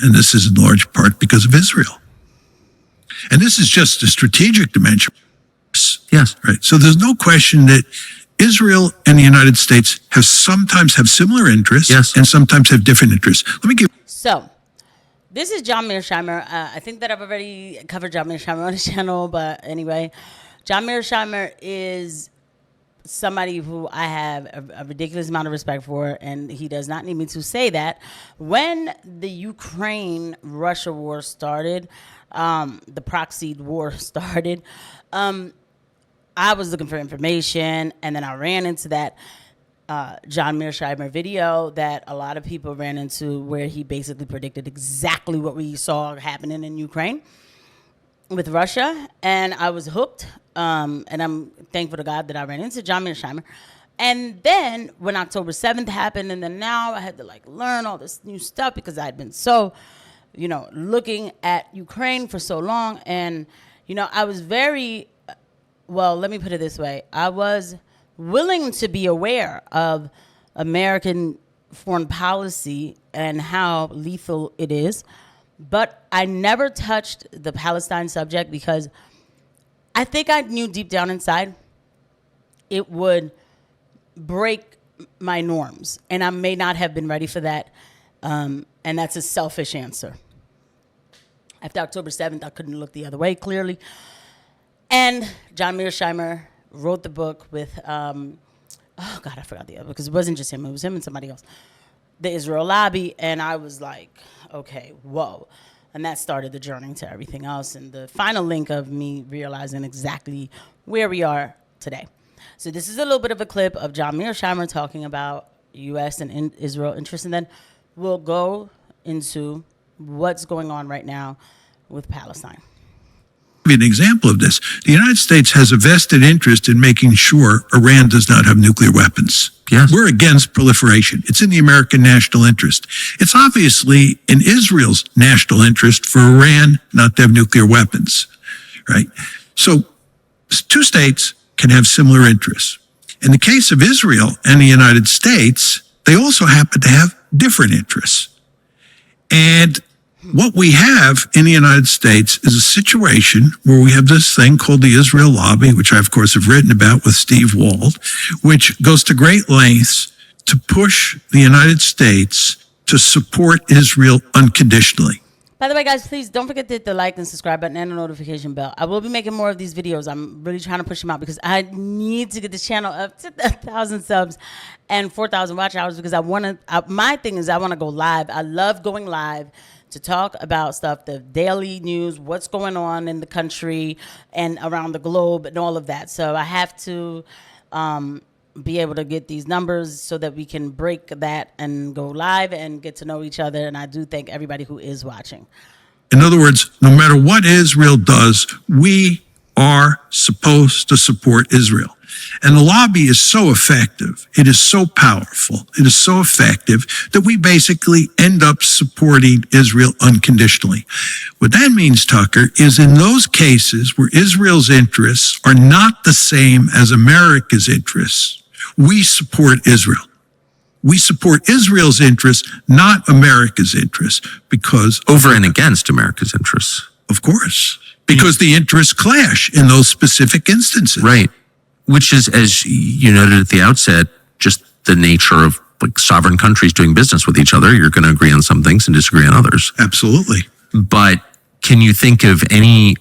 and this is in large part because of Israel. And this is just a strategic dimension. Yes. Right. So there's no question that Israel and the United States sometimes have similar interests, yes, and sometimes have different interests. Let me give. So, this is John Mearsheimer. I think that I've already covered John Mearsheimer on the channel, but anyway, John Mearsheimer is somebody who I have a ridiculous amount of respect for, and he does not need me to say that. When the Ukraine-Russia war started, the proxy war started, I was looking for information, and then I ran into that John Mearsheimer video that a lot of people ran into, where he basically predicted exactly what we saw happening in Ukraine with Russia, and I was hooked, and I'm thankful to God that I ran into John Mearsheimer. And then when October 7th happened, and then now I had to learn all this new stuff because I had been so, looking at Ukraine for so long, and I was very, well, let me put it this way. I was willing to be aware of American foreign policy and how lethal it is, but I never touched the Palestine subject because I think I knew deep down inside it would break my norms, and I may not have been ready for that, and that's a selfish answer. After October 7th, I couldn't look the other way, clearly. And John Mearsheimer wrote the book with, oh God, I forgot the other, because it wasn't just him. It was him and somebody else, The Israel Lobby. And I was like, okay, whoa. And that started the journey to everything else, and the final link of me realizing exactly where we are today. So this is a little bit of a clip of John Mearsheimer talking about U.S. and Israel interests, and then we'll go into what's going on right now with Palestine. Give you an example of this. The United States has a vested interest in making sure Iran does not have nuclear weapons. Yes. We're against proliferation. It's in the American national interest. It's obviously in Israel's national interest for Iran not to have nuclear weapons, right? So two states can have similar interests. In the case of Israel and the United States, they also happen to have different interests. And what we have in the United States is a situation where we have this thing called the Israel Lobby, which I, of course, have written about with Steve Wald, which goes to great lengths to push the United States to support Israel unconditionally. By the way, guys, please don't forget to hit the like and subscribe button and the notification bell. I will be making more of these videos. I'm really trying to push them out because I need to get this channel up to 1,000 subs and 4,000 watch hours, because my thing is I want to go live. I love going live to talk about stuff, the daily news, what's going on in the country and around the globe and all of that. So I have to be able to get these numbers so that we can break that and go live and get to know each other. And I do thank everybody who is watching. In other words, no matter what Israel does, we are supposed to support Israel. And the lobby is so effective, it is so powerful, it is so effective that we basically end up supporting Israel unconditionally. What that means, Tucker, is in those cases where Israel's interests are not the same as America's interests, we support Israel. We support Israel's interests, not America's interests, because over and against America's interests. Of course, because the interests clash in those specific instances. Right. Which is, as you noted at the outset, just the nature of sovereign countries doing business with each other. You're going to agree on some things and disagree on others. Absolutely. But can you think of any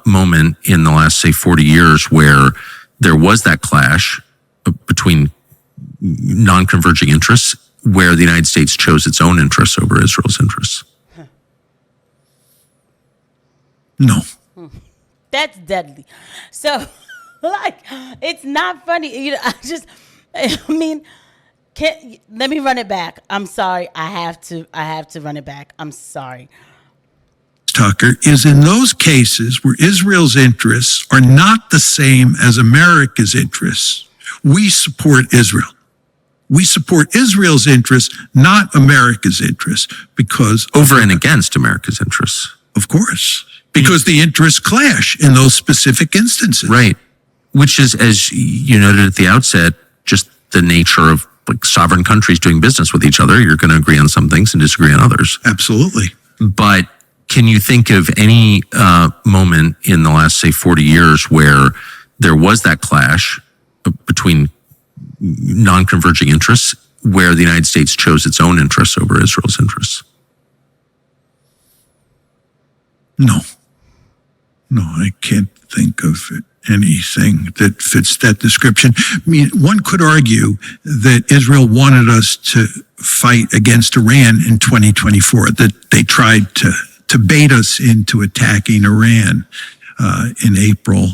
moment in the last, say, 40 years where there was that clash between non-converging interests, where the United States chose its own interests over Israel's interests? No. That's deadly. So, it's not funny. Let me run it back. I'm sorry. I have to run it back. I'm sorry. Tucker, is in those cases where Israel's interests are not the same as America's interests, we support Israel. We support Israel's interests, not America's interests, because over and against America's interests. Of course, because the interests clash in those specific instances. Right. Which is, as you noted at the outset, just the nature of sovereign countries doing business with each other. You're going to agree on some things and disagree on others. Absolutely. But can you think of any moment in the last, say, 40 years where there was that clash between non-converging interests, where the United States chose its own interests over Israel's interests? No. No, I can't think of anything that fits that description. I mean, one could argue that Israel wanted us to fight against Iran in 2024, that they tried to bait us into attacking Iran in April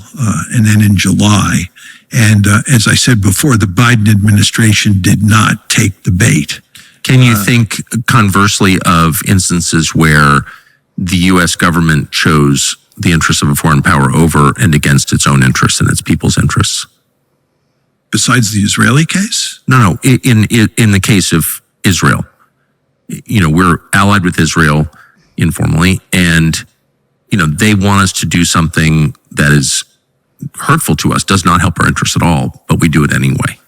and then in July. And as I said before, the Biden administration did not take the bait. Can you think conversely of instances where the U.S. government chose the interests of a foreign power over and against its own interests and its people's interests? Besides the Israeli case? No. In the case of Israel, we're allied with Israel informally, and they want us to do something that is hurtful to us, does not help our interests at all, but we do it anyway.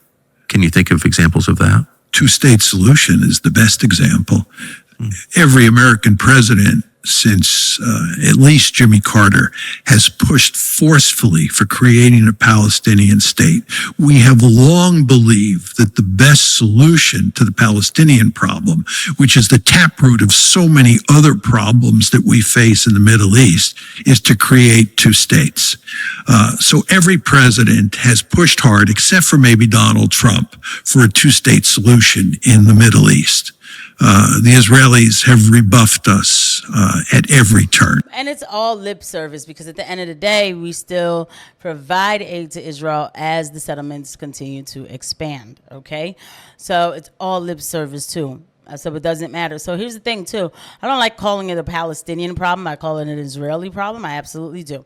Can you think of examples of that? Two-state solution is the best example. Every American president since at least Jimmy Carter has pushed forcefully for creating a Palestinian state. We have long believed that the best solution to the Palestinian problem, which is the taproot of so many other problems that we face in the Middle East, is to create two states. So every president has pushed hard, except for maybe Donald Trump, for a two-state solution in the Middle East. The Israelis have rebuffed us at every turn. And it's all lip service, because at the end of the day, we still provide aid to Israel as the settlements continue to expand, okay? So it's all lip service too. So it doesn't matter. So here's the thing too. I don't like calling it a Palestinian problem. I call it an Israeli problem. I absolutely do.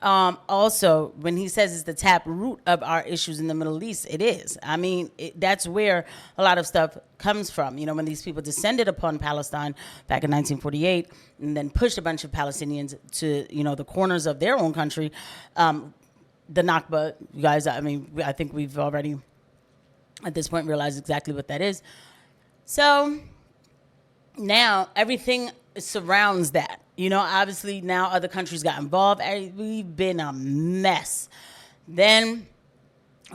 Also, when he says it's the tap root of our issues in the Middle East, it is. I mean, that's where a lot of stuff comes from. When these people descended upon Palestine back in 1948 and then pushed a bunch of Palestinians to, the corners of their own country, the Nakba, you guys, I think we've already at this point realized exactly what that is. So now everything surrounds that. Obviously now other countries got involved. We've been a mess. Then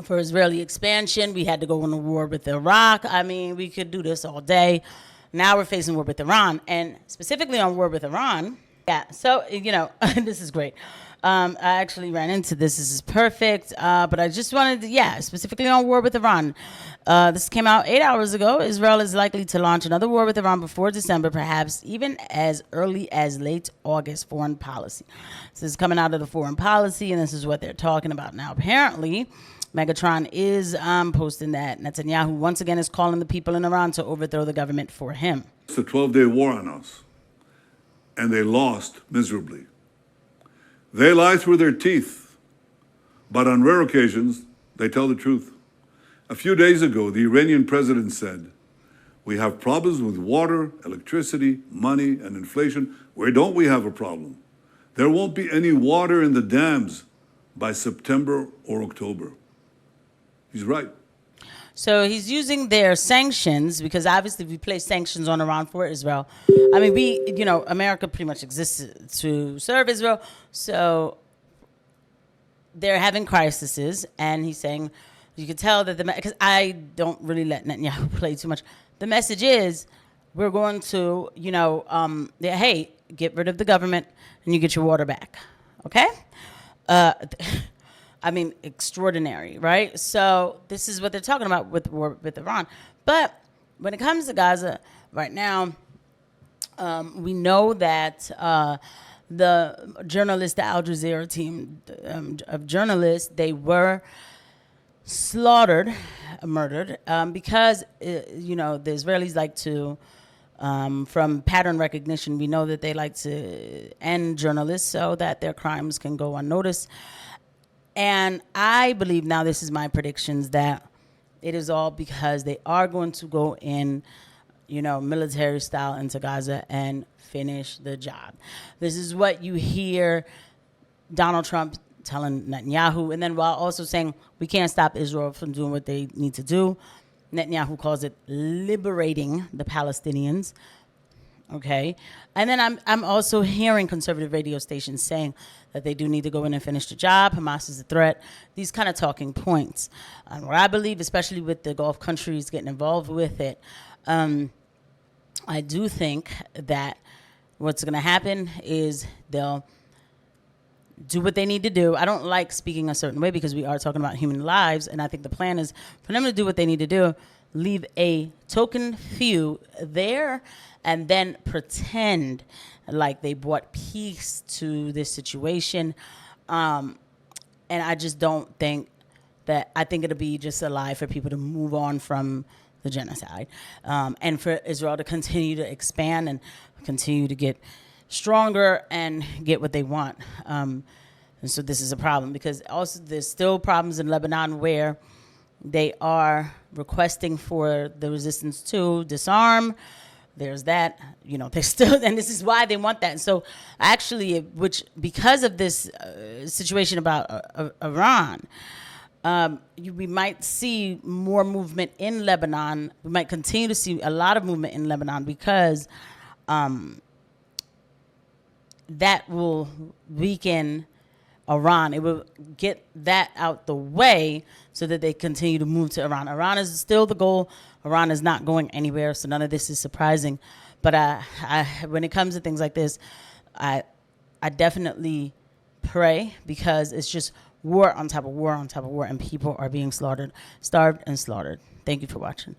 for Israeli expansion, we had to go into war with Iraq. We could do this all day. Now we're facing war with Iran. And specifically on war with Iran, so, this is great. I actually ran into this. This is perfect. But I just wanted to, specifically on war with Iran. This came out 8 hours ago. Israel is likely to launch another war with Iran before December, perhaps even as early as late August. Foreign policy. This is coming out of the foreign policy, and this is what they're talking about now. Apparently, Megatron is posting that Netanyahu once again is calling the people in Iran to overthrow the government for him. It's a 12-day war on us, and they lost miserably. They lie through their teeth, but on rare occasions, they tell the truth. A few days ago, the Iranian president said, "We have problems with water, electricity, money, and inflation. Where don't we have a problem? There won't be any water in the dams by September or October." He's right. So he's using their sanctions, because obviously we place sanctions on Iran for Israel. America pretty much exists to serve Israel. So they're having crises, and he's saying, you can tell that because I don't really let Netanyahu play too much. The message is, we're going to, hey, get rid of the government and you get your water back. Okay? Extraordinary, right? So this is what they're talking about with war with Iran. But when it comes to Gaza right now, we know that the journalists, the Al Jazeera team of journalists, they were murdered, because, the Israelis like to, from pattern recognition, we know that they like to end journalists so that their crimes can go unnoticed. And I believe, now this is my predictions, that it is all because they are going to go in, military style into Gaza and finish the job. This is what you hear Donald Trump telling Netanyahu, and then while also saying we can't stop Israel from doing what they need to do. Netanyahu calls it liberating the Palestinians. Okay, and then I'm also hearing conservative radio stations saying that they do need to go in and finish the job. Hamas is a threat. These kind of talking points. Where I believe, especially with the Gulf countries getting involved with it, I do think that what's going to happen is they'll do what they need to do. I don't like speaking a certain way because we are talking about human lives, and I think the plan is for them to do what they need to do, leave a token few there, and then pretend like they brought peace to this situation. And I just don't think that, I think it'll be just a lie for people to move on from the genocide, and for Israel to continue to expand and continue to get stronger and get what they want. And so this is a problem because also there's still problems in Lebanon where they are requesting for the resistance to disarm. There's that, they still, and this is why they want that. And so actually, which because of this situation about Iran, we might see more movement in Lebanon. We might continue to see a lot of movement in Lebanon because that will weaken Iran. It will get that out the way so that they continue to move to Iran. Iran is still the goal. Iran is not going anywhere, so none of this is surprising. But when it comes to things like this, I definitely pray because it's just war on top of war on top of war, and people are being slaughtered, starved and slaughtered. Thank you for watching.